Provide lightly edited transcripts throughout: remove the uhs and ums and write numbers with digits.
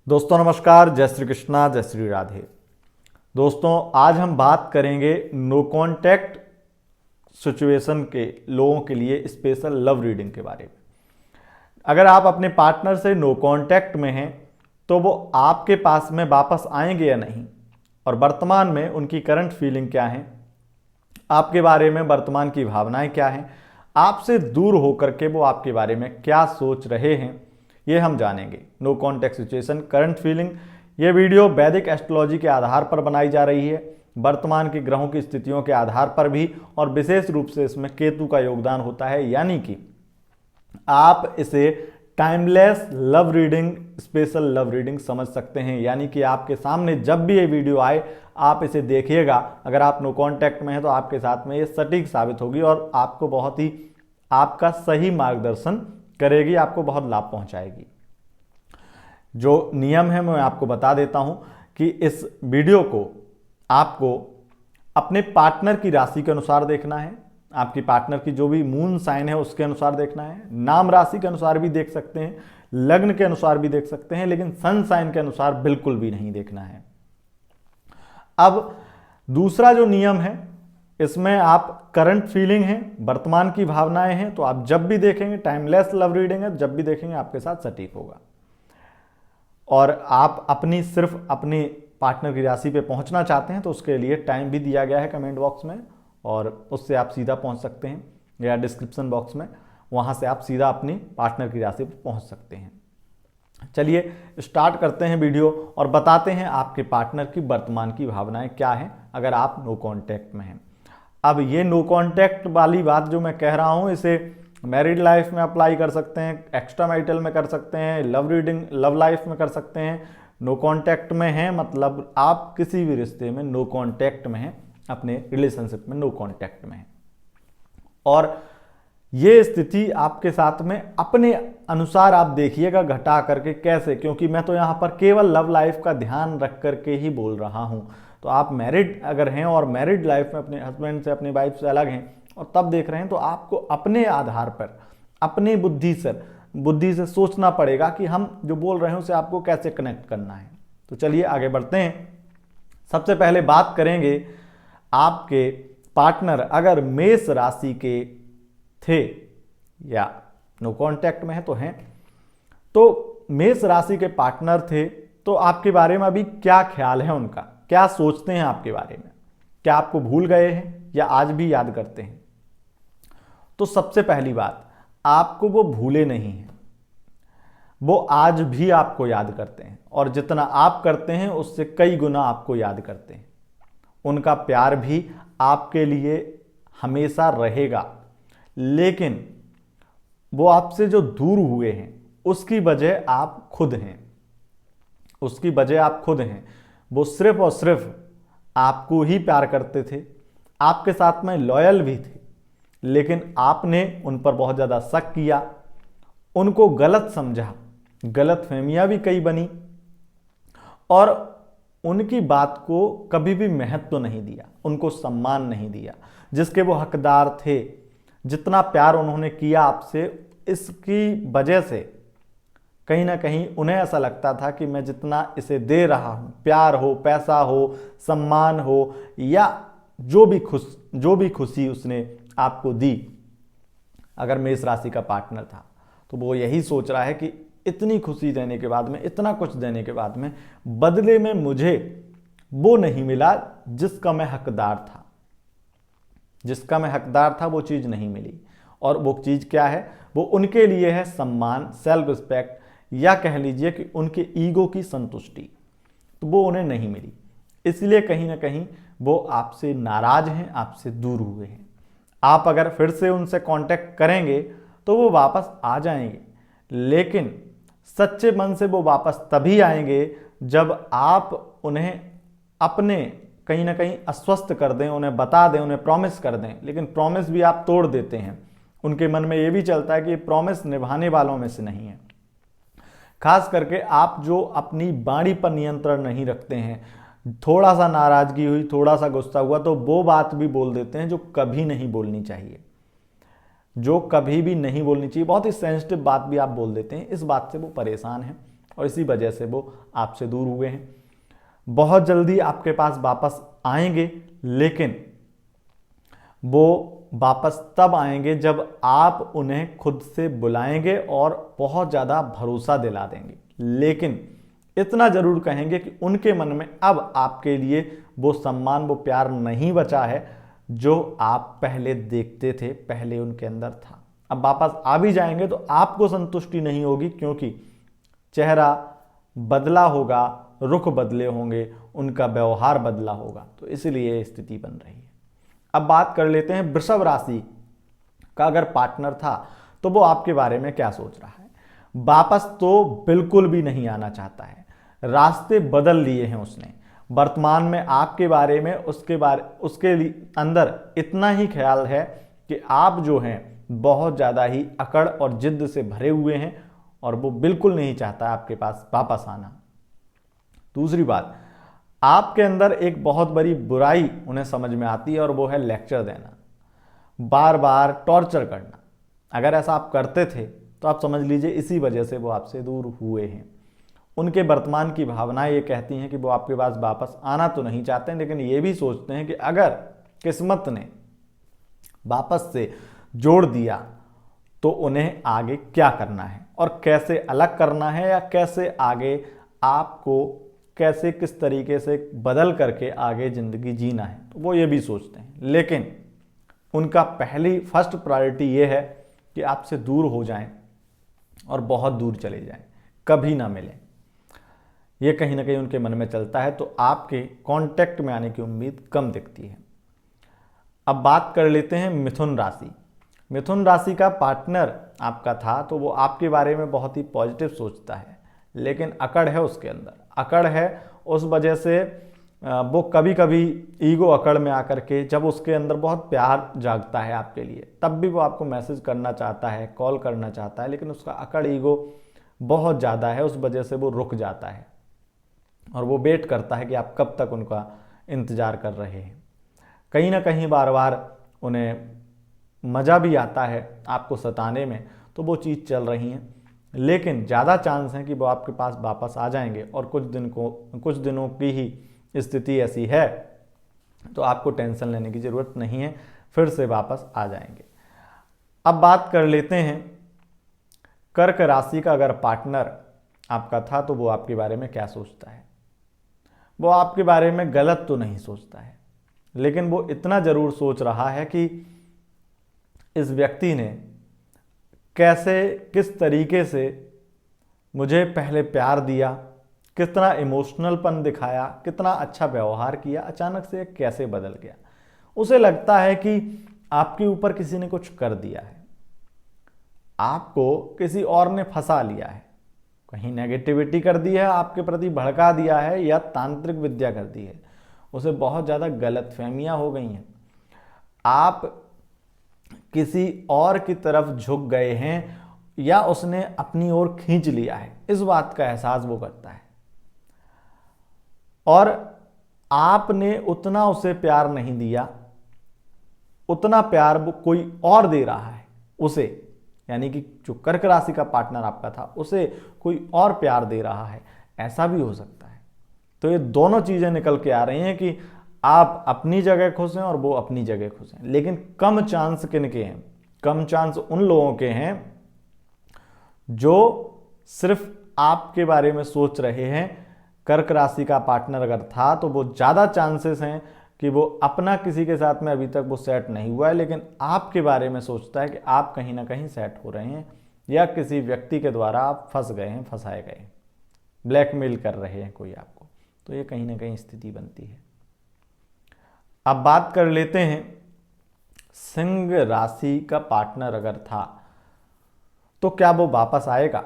दोस्तों नमस्कार, जय श्री कृष्णा, जय श्री राधे। दोस्तों आज हम बात करेंगे नो कांटेक्ट सिचुएशन के लोगों के लिए स्पेशल लव रीडिंग के बारे में। अगर आप अपने पार्टनर से नो कांटेक्ट में हैं तो वो आपके पास में वापस आएंगे या नहीं, और वर्तमान में उनकी करंट फीलिंग क्या है, आपके बारे में वर्तमान की भावनाएं क्या हैं, आपसे दूर होकर के वो आपके बारे में क्या सोच रहे हैं, ये हम जानेंगे। No contact situation, current feeling. ये वीडियो वैदिक एस्ट्रोलॉजी के आधार पर बनाई जा रही है, वर्तमान की ग्रहों की स्थितियों के आधार पर भी, और विशेष रूप से इसमें केतु का योगदान होता है। यानी कि आप इसे timeless love reading, special love reading समझ सकते हैं। यानी कि आपके सामने जब भी ये वीडियो आए आप इसे देखिएगा। अगर आप नो कॉन्टैक्ट में हैं तो आपके साथ में ये सटीक साबित होगी और आपको बहुत ही आपका सही मार्गदर्शन करेगी, आपको बहुत लाभ पहुंचाएगी। जो नियम है मैं आपको बता देता हूं कि इस वीडियो को आपको अपने पार्टनर की राशि के अनुसार देखना है, आपकी पार्टनर की जो भी मून साइन है उसके अनुसार देखना है, नाम राशि के अनुसार भी देख सकते हैं, लग्न के अनुसार भी देख सकते हैं, लेकिन सन साइन के अनुसार बिल्कुल भी नहीं देखना है। अब दूसरा जो नियम है, इसमें आप करंट फीलिंग है, वर्तमान की भावनाएं हैं, तो आप जब भी देखेंगे टाइमलेस लव रीडिंग है, जब भी देखेंगे आपके साथ सटीक होगा। और आप सिर्फ अपनी पार्टनर की राशि पे पहुंचना चाहते हैं तो उसके लिए टाइम भी दिया गया है कमेंट बॉक्स में, और उससे आप सीधा पहुंच सकते हैं, या डिस्क्रिप्शन बॉक्स में, वहां से आप सीधा अपनी पार्टनर की राशि पर पहुंच सकते हैं। चलिए स्टार्ट करते हैं वीडियो और बताते हैं आपके पार्टनर की वर्तमान की भावनाएं क्या हैं अगर आप नो कॉन्टैक्ट में हैं। अब ये नो कॉन्टैक्ट वाली बात जो मैं कह रहा हूं, इसे मैरिड लाइफ में अप्लाई कर सकते हैं, एक्स्ट्रा मैरिटल में कर सकते हैं, लव रीडिंग लव लाइफ में कर सकते हैं। नो कॉन्टैक्ट में हैं मतलब आप किसी भी रिश्ते में नो कॉन्टैक्ट में हैं, अपने रिलेशनशिप में नो कॉन्टैक्ट में हैं, और ये स्थिति आपके साथ में अपने अनुसार आप देखिएगा घटा करके कैसे, क्योंकि मैं तो यहाँ पर केवल लव लाइफ का ध्यान रख करके ही बोल रहा हूँ। तो आप मैरिड अगर हैं और मैरिड लाइफ में अपने हस्बैंड से, अपनी वाइफ से अलग हैं और तब देख रहे हैं, तो आपको अपने आधार पर, अपनी बुद्धि से सोचना पड़ेगा कि हम जो बोल रहे हैं उसे आपको कैसे कनेक्ट करना है। तो चलिए आगे बढ़ते हैं। सबसे पहले बात करेंगे, आपके पार्टनर अगर मेष राशि के थे या नो कांटेक्ट में है तो हैं, तो मेष राशि के पार्टनर थे तो आपके बारे में अभी क्या ख्याल है उनका, क्या सोचते हैं आपके बारे में, क्या आपको भूल गए हैं या आज भी याद करते हैं? तो सबसे पहली बात, आपको वो भूले नहीं हैं, वो आज भी आपको याद करते हैं, और जितना आप करते हैं उससे कई गुना आपको याद करते हैं। उनका प्यार भी आपके लिए हमेशा रहेगा, लेकिन वो आपसे जो दूर हुए हैं उसकी वजह आप खुद हैं, उसकी वजह आप खुद हैं। वो सिर्फ और सिर्फ आपको ही प्यार करते थे, आपके साथ में लॉयल भी थे, लेकिन आपने उन पर बहुत ज़्यादा शक किया, उनको गलत समझा, गलत फहमियाँ भी कई बनी, और उनकी बात को कभी भी महत्व नहीं दिया, उनको सम्मान नहीं दिया जिसके वो हकदार थे। जितना प्यार उन्होंने किया आपसे, इसकी वजह से कहीं ना कहीं उन्हें ऐसा लगता था कि मैं जितना इसे दे रहा हूँ, प्यार हो, पैसा हो, सम्मान हो, या जो भी खुशी उसने आपको दी, अगर मेष राशि का पार्टनर था तो वो यही सोच रहा है कि इतनी खुशी देने के बाद में, इतना कुछ देने के बाद में, बदले में मुझे वो नहीं मिला जिसका मैं हकदार था, जिसका मैं हकदार था वो चीज़ नहीं मिली। और वो चीज़ क्या है? वो उनके लिए है सम्मान, सेल्फ रिस्पेक्ट, या कह लीजिए कि उनके ईगो की संतुष्टि, तो वो उन्हें नहीं मिली। इसलिए कहीं ना कहीं वो आपसे नाराज हैं, आपसे दूर हुए हैं। आप अगर फिर से उनसे कांटेक्ट करेंगे तो वो वापस आ जाएंगे, लेकिन सच्चे मन से वो वापस तभी आएंगे जब आप उन्हें अपने कहीं ना कहीं आश्वस्त कर दें, उन्हें बता दें, उन्हें प्रॉमिस कर दें। लेकिन प्रॉमिस भी आप तोड़ देते हैं, उनके मन में ये भी चलता है कि ये प्रॉमिस निभाने वालों में से नहीं है। खास करके आप जो अपनी वाणी पर नियंत्रण नहीं रखते हैं, थोड़ा सा नाराजगी हुई, थोड़ा सा गुस्सा हुआ तो वो बात भी बोल देते हैं जो कभी नहीं बोलनी चाहिए, जो कभी भी नहीं बोलनी चाहिए। बहुत ही सेंसिटिव बात भी आप बोल देते हैं। इस बात से वो परेशान हैं और इसी वजह से वो आपसे दूर हुए हैं। बहुत जल्दी आपके पास वापस आएंगे, लेकिन वो वापस तब आएंगे जब आप उन्हें खुद से बुलाएंगे और बहुत ज़्यादा भरोसा दिला देंगे। लेकिन इतना जरूर कहेंगे कि उनके मन में अब आपके लिए वो सम्मान, वो प्यार नहीं बचा है जो आप पहले देखते थे, पहले उनके अंदर था। अब वापस आ भी जाएंगे तो आपको संतुष्टि नहीं होगी, क्योंकि चेहरा बदला होगा, रुख बदले होंगे, उनका व्यवहार बदला होगा, तो इसलिए ये स्थिति बन रही है। अब बात कर लेते हैं वृषभ राशि का अगर पार्टनर था तो वो आपके बारे में क्या सोच रहा है। वापस तो बिल्कुल भी नहीं आना चाहता है, रास्ते बदल लिए हैं उसने। वर्तमान में आपके बारे में उसके अंदर इतना ही ख्याल है कि आप जो हैं बहुत ज़्यादा ही अकड़ और जिद्द से भरे हुए हैं और वो बिल्कुल नहीं चाहता आपके पास वापस आना। दूसरी बात, आपके अंदर एक बहुत बड़ी बुराई उन्हें समझ में आती है और वो है लेक्चर देना, बार बार टॉर्चर करना। अगर ऐसा आप करते थे तो आप समझ लीजिए इसी वजह से वो आपसे दूर हुए हैं। उनके वर्तमान की भावनाएं ये कहती हैं कि वो आपके पास वापस आना तो नहीं चाहते हैं, लेकिन ये भी सोचते हैं कि अगर किस्मत ने वापस से जोड़ दिया तो उन्हें आगे क्या करना है और कैसे अलग करना है, या कैसे आगे आपको कैसे किस तरीके से बदल करके आगे ज़िंदगी जीना है, तो वो ये भी सोचते हैं। लेकिन उनका पहली फर्स्ट प्रायोरिटी ये है कि आपसे दूर हो जाएं और बहुत दूर चले जाएं, कभी ना मिलें। ये कहीं ना कहीं उनके मन में चलता है, तो आपके कांटेक्ट में आने की उम्मीद कम दिखती है। अब बात कर लेते हैं मिथुन राशि। मिथुन राशि का पार्टनर आपका था तो वो आपके बारे में बहुत ही पॉजिटिव सोचता है, लेकिन अकड़ है उसके अंदर, अकड़ है। उस वजह से वो कभी कभी ईगो अकड़ में आकर के, जब उसके अंदर बहुत प्यार जागता है आपके लिए, तब भी वो आपको मैसेज करना चाहता है, कॉल करना चाहता है, लेकिन उसका अकड़ ईगो बहुत ज़्यादा है। उस वजह से वो रुक जाता है और वो वेट करता है कि आप कब तक उनका इंतज़ार कर रहे हैं। कहीं ना कहीं बार बार उन्हें मज़ा भी आता है आपको सताने में, तो वो चीज़ चल रही हैं। लेकिन ज़्यादा चांस है कि वो आपके पास वापस आ जाएंगे और कुछ दिनों की ही स्थिति ऐसी है, तो आपको टेंशन लेने की ज़रूरत नहीं है, फिर से वापस आ जाएंगे। अब बात कर लेते हैं कर्क राशि का अगर पार्टनर आपका था तो वो आपके बारे में क्या सोचता है। वो आपके बारे में गलत तो नहीं सोचता है, लेकिन वो इतना ज़रूर सोच रहा है कि इस व्यक्ति ने कैसे, किस तरीके से मुझे पहले प्यार दिया, कितना इमोशनलपन दिखाया, कितना अच्छा व्यवहार किया, अचानक से कैसे बदल गया। उसे लगता है कि आपके ऊपर किसी ने कुछ कर दिया है, आपको किसी और ने फंसा लिया है, कहीं नेगेटिविटी कर दी है, आपके प्रति भड़का दिया है, या तांत्रिक विद्या कर दी है। उसे बहुत ज़्यादा गलतफहमियां हो गई हैं। आप किसी और की तरफ झुक गए हैं या उसने अपनी ओर खींच लिया है, इस बात का एहसास वो करता है। और आपने उतना उसे प्यार नहीं दिया, उतना प्यार वो कोई और दे रहा है उसे, यानी कि जो कर्क राशि का पार्टनर आपका था उसे कोई और प्यार दे रहा है, ऐसा भी हो सकता है। तो ये दोनों चीज़ें निकल के आ रही हैं कि आप अपनी जगह खुश हैं और वो अपनी जगह खुश हैं। लेकिन कम चांस किनके हैं? कम चांस उन लोगों के हैं जो सिर्फ आपके बारे में सोच रहे हैं। कर्क राशि का पार्टनर अगर था तो वो ज़्यादा चांसेस हैं कि वो अपना किसी के साथ में अभी तक वो सेट नहीं हुआ है, लेकिन आपके बारे में सोचता है कि आप कहीं ना कहीं सेट हो रहे हैं, या किसी व्यक्ति के द्वारा आप फंस गए हैं, फंसाए गए हैं, ब्लैकमेल कर रहे हैं कोई आपको। तो ये कहीं ना कहीं स्थिति बनती है। अब बात कर लेते हैं सिंह राशि का पार्टनर अगर था तो क्या वो वापस आएगा?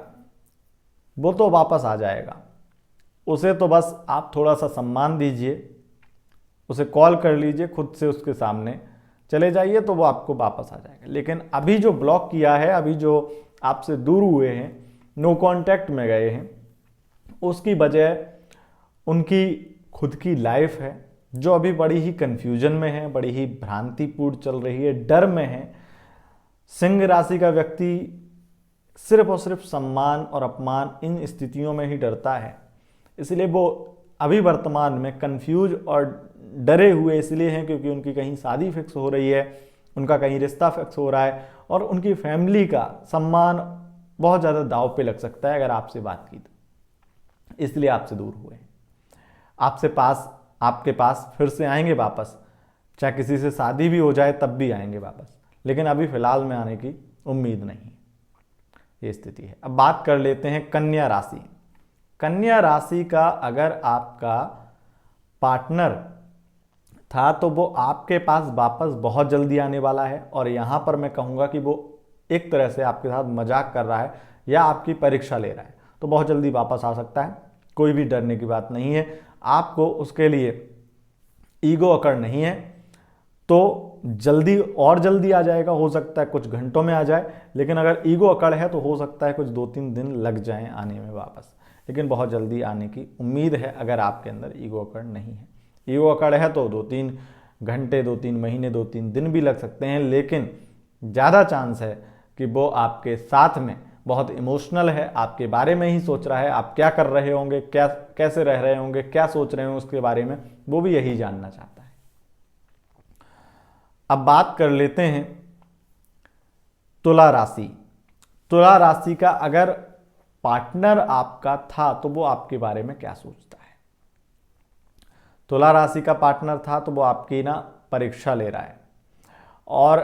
वो तो वापस आ जाएगा। उसे तो बस आप थोड़ा सा सम्मान दीजिए, उसे कॉल कर लीजिए, खुद से उसके सामने चले जाइए, तो वो आपको वापस आ जाएगा। लेकिन अभी जो ब्लॉक किया है, अभी जो आपसे दूर हुए हैं, नो कांटेक्ट में गए हैं, उसकी वजह उनकी खुद की लाइफ है जो अभी बड़ी ही कंफ्यूजन में है, बड़ी ही भ्रांतिपूर्ण चल रही है, डर में है। सिंह राशि का व्यक्ति सिर्फ और सिर्फ सम्मान और अपमान इन स्थितियों में ही डरता है। इसलिए वो अभी वर्तमान में कंफ्यूज और डरे हुए इसलिए हैं क्योंकि उनकी कहीं शादी फिक्स हो रही है, उनका कहीं रिश्ता फिक्स हो रहा है और उनकी फैमिली का सम्मान बहुत ज़्यादा दांव पे लग सकता है अगर आपसे बात की तो। इसलिए आपसे दूर हुए। आपके पास फिर से आएंगे वापस, चाहे किसी से शादी भी हो जाए तब भी आएंगे वापस, लेकिन अभी फिलहाल में आने की उम्मीद नहीं। ये स्थिति है। अब बात कर लेते हैं कन्या राशि। कन्या राशि का अगर आपका पार्टनर था तो वो आपके पास वापस बहुत जल्दी आने वाला है, और यहाँ पर मैं कहूँगा कि वो एक तरह से आपके साथ मजाक कर रहा है या आपकी परीक्षा ले रहा है, तो बहुत जल्दी वापस आ सकता है। कोई भी डरने की बात नहीं है। आपको उसके लिए ईगो अकड़ नहीं है, तो जल्दी और जल्दी आ जाएगा, हो सकता है कुछ घंटों में आ जाए, लेकिन अगर ईगो अकड़ है तो हो सकता है कुछ 2-3 दिन लग जाएं आने में वापस, लेकिन बहुत जल्दी आने की उम्मीद है अगर आपके अंदर ईगो अकड़ नहीं है। ईगो अकड़ है तो 2-3 घंटे, 2-3 महीने, 2-3 दिन भी लग सकते हैं, लेकिन ज़्यादा चांस है कि वो आपके साथ में बहुत इमोशनल है, आपके बारे में ही सोच रहा है, आप क्या कर रहे होंगे, क्या कैसे रह रहे होंगे, क्या सोच रहे होंगे उसके बारे में, वो भी यही जानना चाहता है। अब बात कर लेते हैं तुला राशि। तुला राशि का अगर पार्टनर आपका था तो वो आपके बारे में क्या सोचता है। तुला राशि का पार्टनर था तो वो आपकी परीक्षा ले रहा है और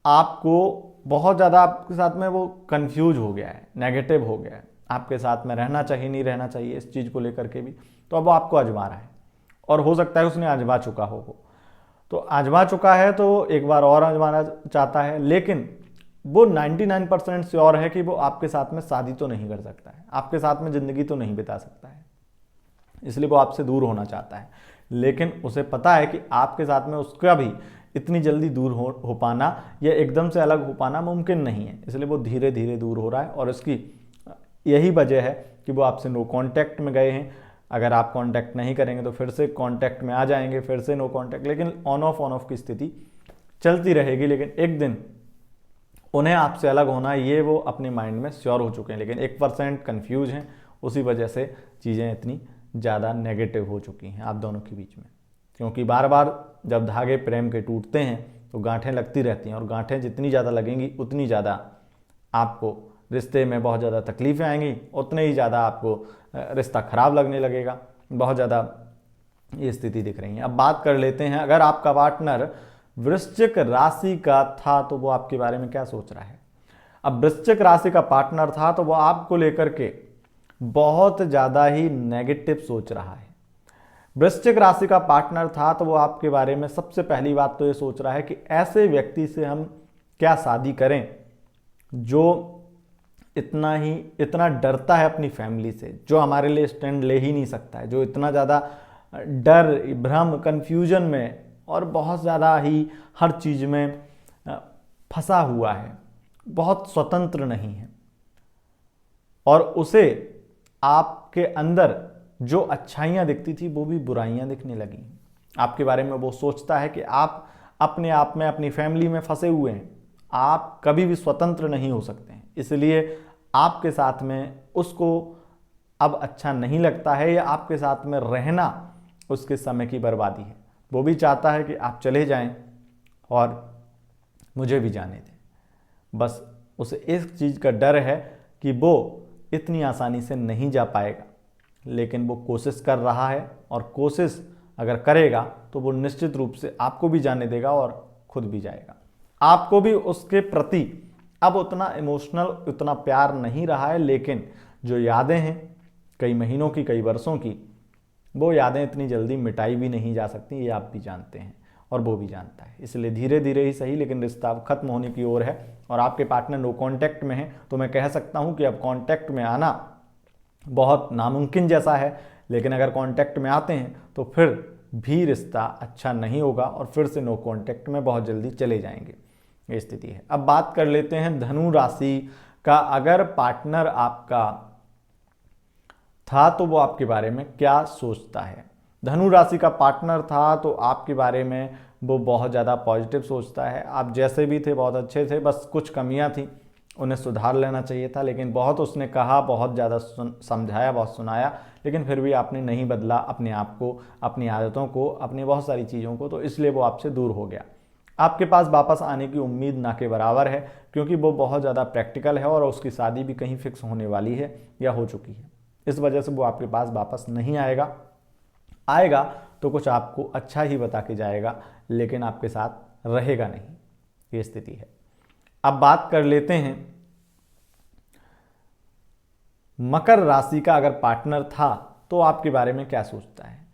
आपको बहुत ज़्यादा आपके साथ में वो कंफ्यूज हो गया है, नेगेटिव हो गया है, आपके साथ में रहना चाहिए नहीं रहना चाहिए इस चीज़ को लेकर के भी, तो अब वो आपको आजमा रहा है और हो सकता है उसने आजमा चुका हो। तो आजमा चुका है तो एक बार और आजमाना चाहता है, लेकिन वो 99% श्योर है कि वो आपके साथ में शादी तो नहीं कर सकता है, आपके साथ में ज़िंदगी तो नहीं बिता सकता है, इसलिए वो आपसे दूर होना चाहता है। लेकिन उसे पता है कि आपके साथ में उसका भी इतनी जल्दी दूर हो पाना या एकदम से अलग हो पाना मुमकिन नहीं है, इसलिए वो धीरे धीरे दूर हो रहा है और इसकी यही वजह है कि वो आपसे नो कांटेक्ट में गए हैं। अगर आप कांटेक्ट नहीं करेंगे तो फिर से कांटेक्ट में आ जाएंगे, फिर से नो कांटेक्ट, लेकिन ऑन ऑफ की स्थिति चलती रहेगी। लेकिन एक दिन उन्हें आपसे अलग होना, ये वो अपने माइंड में श्योर हो चुके हैं, लेकिन 1% कन्फ्यूज हैं, उसी वजह से चीज़ें इतनी ज़्यादा नेगेटिव हो चुकी हैं आप दोनों के बीच में। क्योंकि बार बार जब धागे प्रेम के टूटते हैं तो गांठें लगती रहती हैं, और गांठें जितनी ज़्यादा लगेंगी उतनी ज़्यादा आपको रिश्ते में बहुत ज़्यादा तकलीफ़ें आएंगी, उतने ही ज़्यादा आपको रिश्ता ख़राब लगने लगेगा। बहुत ज़्यादा ये स्थिति दिख रही है। अब बात कर लेते हैं अगर आपका पार्टनर वृश्चिक राशि का था तो वो आपके बारे में क्या सोच रहा है। अब वृश्चिक राशि का पार्टनर था तो वो आपको लेकर के बहुत ज़्यादा ही नेगेटिव सोच रहा है। वृश्चिक राशि का पार्टनर था तो वो आपके बारे में सबसे पहली बात तो ये सोच रहा है कि ऐसे व्यक्ति से हम क्या शादी करें जो इतना डरता है अपनी फैमिली से, जो हमारे लिए स्टैंड ले ही नहीं सकता है, जो इतना ज़्यादा डर, भ्रम, कन्फ्यूजन में और बहुत ज़्यादा ही हर चीज़ में फंसा हुआ है, बहुत स्वतंत्र नहीं है, और उसे आपके अंदर जो अच्छाइयाँ दिखती थी वो भी बुराइयाँ दिखने लगी। आपके बारे में वो सोचता है कि आप अपने आप में, अपनी फैमिली में फंसे हुए हैं, आप कभी भी स्वतंत्र नहीं हो सकते हैं, इसलिए आपके साथ में उसको अब अच्छा नहीं लगता है, या आपके साथ में रहना उसके समय की बर्बादी है। वो भी चाहता है कि आप चले जाएं और मुझे भी जाने दें। बस उसे इस चीज़ का डर है कि वो इतनी आसानी से नहीं जा पाएगा, लेकिन वो कोशिश कर रहा है, और कोशिश अगर करेगा तो वो निश्चित रूप से आपको भी जाने देगा और खुद भी जाएगा। आपको भी उसके प्रति अब उतना इमोशनल, उतना प्यार नहीं रहा है, लेकिन जो यादें हैं कई महीनों की, कई वर्षों की, वो यादें इतनी जल्दी मिटाई भी नहीं जा सकती, ये आप भी जानते हैं और वो भी जानता है। इसलिए धीरे धीरे ही सही, लेकिन रिश्ता अब खत्म होने की ओर है और आपके पार्टनर नो कांटेक्ट में है, तो मैं कह सकता हूँ कि अब कांटेक्ट में आना बहुत नामुमकिन जैसा है। लेकिन अगर कांटेक्ट में आते हैं तो फिर भी रिश्ता अच्छा नहीं होगा और फिर से नो कांटेक्ट में बहुत जल्दी चले जाएंगे, ये स्थिति है। अब बात कर लेते हैं धनु राशि का। अगर पार्टनर आपका था तो वो आपके बारे में क्या सोचता है। धनु राशि का पार्टनर था तो आपके बारे में वो बहुत ज़्यादा पॉजिटिव सोचता है। आप जैसे भी थे बहुत अच्छे थे, बस कुछ कमियां थी उन्हें सुधार लेना चाहिए था, लेकिन बहुत उसने कहा, बहुत ज़्यादा समझाया, बहुत सुनाया, लेकिन फिर भी आपने नहीं बदला अपने आप को, अपनी आदतों को, अपनी बहुत सारी चीज़ों को, तो इसलिए वो आपसे दूर हो गया। आपके पास वापस आने की उम्मीद ना के बराबर है, क्योंकि वो बहुत ज़्यादा प्रैक्टिकल है और उसकी शादी भी कहीं फिक्स होने वाली है या हो चुकी है। इस वजह से वो आपके पास वापस नहीं आएगा। आएगा तो कुछ आपको अच्छा ही बता के जाएगा, लेकिन आपके साथ रहेगा नहीं। ये स्थिति है। अब बात कर लेते हैं मकर राशि का अगर पार्टनर था तो आपके बारे में क्या सोचता है।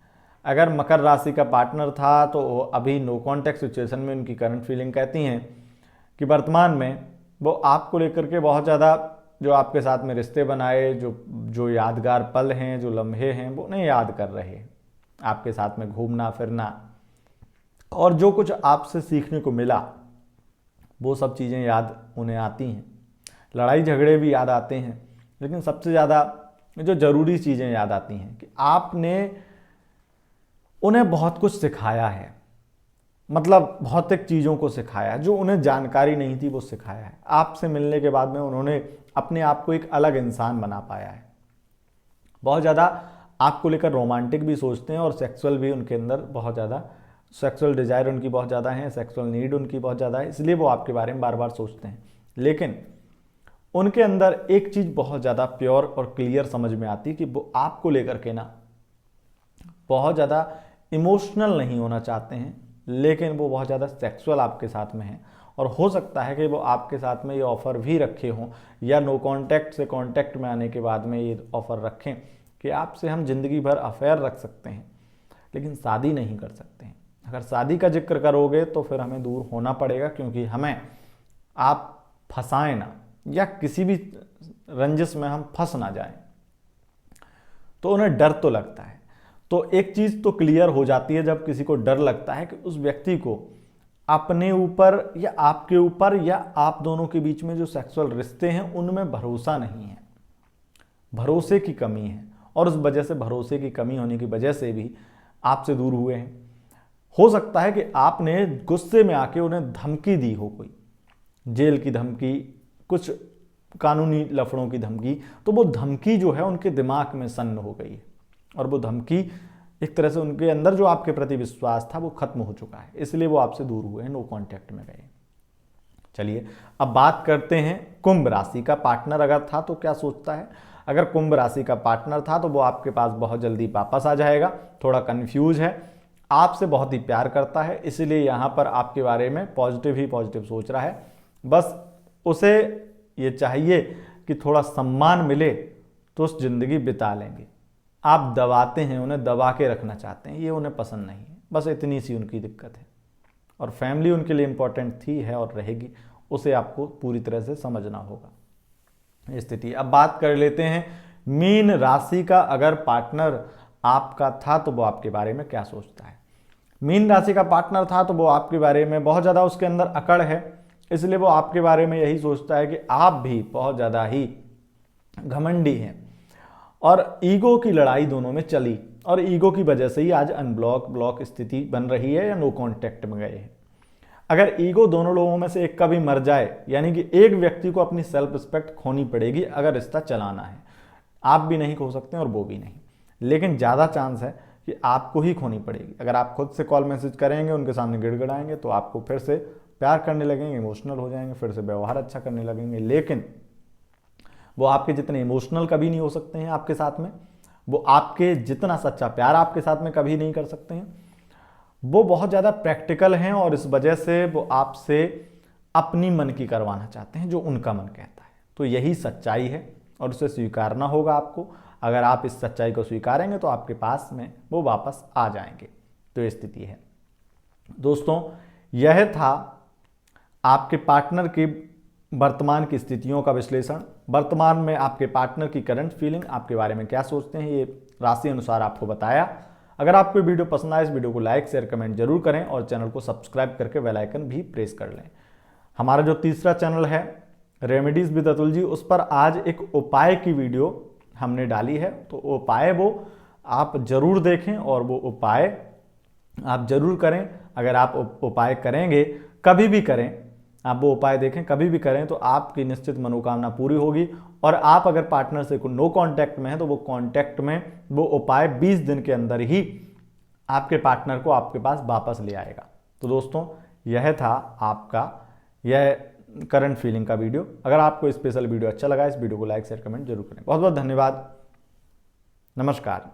अगर मकर राशि का पार्टनर था तो अभी नो कॉन्टैक्ट सिचुएशन में उनकी करंट फीलिंग कहती हैं कि वर्तमान में वो आपको लेकर के बहुत ज़्यादा, जो आपके साथ में रिश्ते बनाए, जो यादगार पल हैं, जो लम्हे हैं, वो उन्हें याद कर रहे हैं। आपके साथ में घूमना फिरना और जो कुछ आपसे सीखने को मिला, वो सब चीज़ें याद उन्हें आती हैं। लड़ाई झगड़े भी याद आते हैं, लेकिन सबसे ज़्यादा जो ज़रूरी चीज़ें याद आती हैं कि आपने उन्हें बहुत कुछ सिखाया है, मतलब भौतिक चीज़ों को सिखाया है, जो उन्हें जानकारी नहीं थी वो सिखाया है। आपसे मिलने के बाद में उन्होंने अपने आप को एक अलग इंसान बना पाया है। बहुत ज़्यादा आपको लेकर रोमांटिक भी सोचते हैं और सेक्सुअल भी उनके अंदर बहुत ज़्यादा, सेक्सुअल डिज़ायर उनकी बहुत ज़्यादा है, सेक्सुअल नीड उनकी बहुत ज़्यादा है, इसलिए वो आपके बारे में बार बार सोचते हैं। लेकिन उनके अंदर एक चीज़ बहुत ज़्यादा प्योर और क्लियर समझ में आती है कि वो आपको लेकर के ना बहुत ज़्यादा इमोशनल नहीं होना चाहते हैं, लेकिन वो बहुत ज़्यादा सेक्सुअल आपके साथ में हैं। और हो सकता है कि वो आपके साथ में ये ऑफ़र भी रखे हों, या नो कॉन्टैक्ट से कॉन्टैक्ट में आने के बाद में ये ऑफ़र रखें कि आपसे हम ज़िंदगी भर अफेयर रख सकते हैं, लेकिन शादी नहीं कर सकते हैं। अगर शादी का जिक्र करोगे तो फिर हमें दूर होना पड़ेगा, क्योंकि हमें आप फंसाएं ना, या किसी भी रंजिश में हम फंस ना जाएं। तो उन्हें डर तो लगता है। तो एक चीज़ तो क्लियर हो जाती है जब किसी को डर लगता है कि उस व्यक्ति को अपने ऊपर या आपके ऊपर या आप दोनों के बीच में जो सेक्सुअल रिश्ते हैं उनमें भरोसा नहीं है, भरोसे की कमी है, और उस वजह से, भरोसे की कमी होने की वजह से भी आपसे दूर हुए हैं। हो सकता है कि आपने गुस्से में आके उन्हें धमकी दी हो, कोई जेल की धमकी, कुछ कानूनी लफड़ों की धमकी, तो वो धमकी जो है उनके दिमाग में सन्न हो गई है, और वो धमकी एक तरह से उनके अंदर जो आपके प्रति विश्वास था वो खत्म हो चुका है, इसलिए वो आपसे दूर हुए हैं, नो कॉन्टैक्ट में गए। चलिए अब बात करते हैं कुंभ राशि का पार्टनर अगर था तो क्या सोचता है। अगर कुंभ राशि का पार्टनर था तो वो आपके पास बहुत जल्दी वापस आ जाएगा। थोड़ा कंफ्यूज है, आपसे बहुत ही प्यार करता है, इसलिए यहाँ पर आपके बारे में पॉजिटिव ही पॉजिटिव सोच रहा है। बस उसे ये चाहिए कि थोड़ा सम्मान मिले तो उस जिंदगी बिता लेंगे। आप दबाते हैं, उन्हें दबा के रखना चाहते हैं, ये उन्हें पसंद नहीं है। बस इतनी सी उनकी दिक्कत है, और फैमिली उनके लिए इंपॉर्टेंट थी, है और रहेगी, उसे आपको पूरी तरह से समझना होगा स्थिति। अब बात कर लेते हैं मीन राशि का अगर पार्टनर आपका था तो वो आपके बारे में क्या सोचता है। मीन राशि का पार्टनर था तो वो आपके बारे में बहुत ज़्यादा, उसके अंदर अकड़ है, इसलिए वो आपके बारे में यही सोचता है कि आप भी बहुत ज़्यादा ही घमंडी हैं, और ईगो की लड़ाई दोनों में चली, और ईगो की वजह से ही आज ब्लॉक स्थिति बन रही है या नो कॉन्टैक्ट में गए हैं। अगर ईगो दोनों लोगों में से एक का भी मर जाए, यानी कि एक व्यक्ति को अपनी सेल्फ रिस्पेक्ट खोनी पड़ेगी अगर रिश्ता चलाना है। आप भी नहीं खो सकते और वो भी नहीं, लेकिन ज़्यादा चांस है कि आपको ही खोनी पड़ेगी। अगर आप खुद से कॉल मैसेज करेंगे, उनके सामने गिड़गिड़ाएंगे, तो आपको फिर से प्यार करने लगेंगे, इमोशनल हो जाएंगे, फिर से व्यवहार अच्छा करने लगेंगे, लेकिन वो आपके जितने इमोशनल कभी नहीं हो सकते हैं आपके साथ में, वो आपके जितना सच्चा प्यार आपके साथ में कभी नहीं कर सकते हैं। वो बहुत ज़्यादा प्रैक्टिकल हैं, और इस वजह से वो आपसे अपनी मन की करवाना चाहते हैं जो उनका मन कहता है। तो यही सच्चाई है, और उसे स्वीकारना होगा आपको। अगर आप इस सच्चाई को स्वीकारेंगे तो आपके पास में वो वापस आ जाएंगे। तो ये स्थिति है दोस्तों। यह था आपके पार्टनर की वर्तमान की स्थितियों का विश्लेषण। वर्तमान में आपके पार्टनर की करंट फीलिंग, आपके बारे में क्या सोचते हैं, ये राशि अनुसार आपको बताया। अगर आपको वीडियो पसंद आए, इस वीडियो को लाइक शेयर कमेंट जरूर करें, और चैनल को सब्सक्राइब करके बेल आइकन भी प्रेस कर लें। हमारा जो तीसरा चैनल है रेमेडीज विद अतुल जी, उस पर आज एक उपाय की वीडियो हमने डाली है, तो उपाय वो आप जरूर देखें और वो उपाय आप जरूर करें। अगर आप उपाय करेंगे, कभी भी करें, आप वो उपाय देखें, कभी भी करें तो आपकी निश्चित मनोकामना पूरी होगी। और आप अगर पार्टनर से नो कांटेक्ट में हैं तो वो कांटेक्ट में वो उपाय 20 दिन के अंदर ही आपके पार्टनर को आपके पास वापस ले आएगा। तो दोस्तों, यह था आपका यह करंट फीलिंग का वीडियो। अगर आपको स्पेशल वीडियो अच्छा लगा, इस वीडियो को लाइक शेयर कमेंट जरूर करें। बहुत बहुत धन्यवाद। नमस्कार।